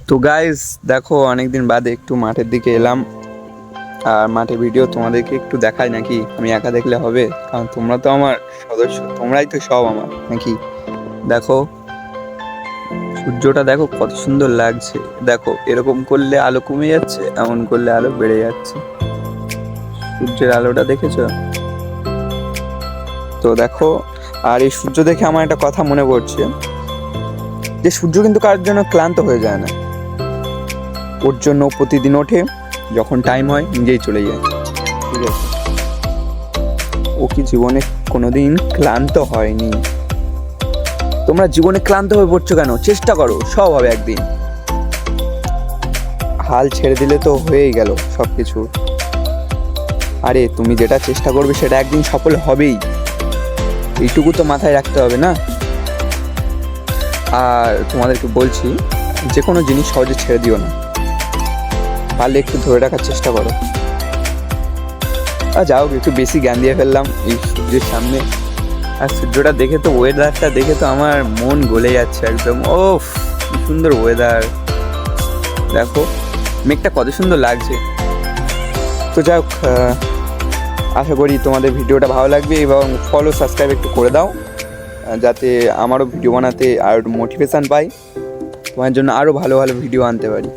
তো গাইস দেখো, অনেকদিন বাদে একটু মাঠের দিকে এলাম। আর মাঠে ভিডিও তোমাদেরকে একটু দেখাই নাকি? আমি একা দেখলে হবে? কারণ তোমরা তো আমার সদস্য, তোমরাই তো সব আমার নাকি। দেখো সূর্যটা দেখো কত সুন্দর লাগছে। দেখো এরকম করলে আলো কমে যাচ্ছে, এমন করলে আলো বেড়ে যাচ্ছে। সূর্যের আলোটা দেখেছো? তো দেখো, আর এই সূর্য দেখে আমার একটা কথা মনে পড়ছে, যে সূর্য কিন্তু কারোর জন্য ক্লান্ত হয়ে যায় না। ওর জন্য প্রতিদিন ওঠে, যখন টাইম হয় নিজেই চলে যায়। ঠিক আছে, ও কি জীবনে কোনোদিন ক্লান্ত হয়নি। তোমরা জীবনে ক্লান্ত হয়ে পড়ছো কেন? চেষ্টা করো, সব হবে একদিন। হাল ছেড়ে দিলে তো হয়েই গেল সব কিছু। আরে তুমি যেটা চেষ্টা করবে সেটা একদিন সফল হবেই, এইটুকু তো মাথায় রাখতে হবে না? আর তোমাদেরকে বলছি, যে কোনো জিনিস সহজে ছেড়ে দিও না, পারলে একটু ধরে রাখার চেষ্টা করো। আর যাও, একটু বেশি জ্ঞান দিয়ে ফেললাম এই সূর্যের সামনে। আর সূর্যটা দেখে তো, ওয়েদারটা দেখে তো আমার মন গলে যাচ্ছে একদম। ওফ, কি সুন্দর ওয়েদার! দেখো মেঘটা কত সুন্দর লাগছে। তো যাই হোক, আশা করি তোমাদের ভিডিওটা ভালো লাগবে এবং ফলো সাবস্ক্রাইব একটু করে দাও, যাতে আমারও ভিডিও বানাতে আরও মোটিভেশান পাই, তোমার জন্য আরও ভালো ভালো ভিডিও আনতে পারি।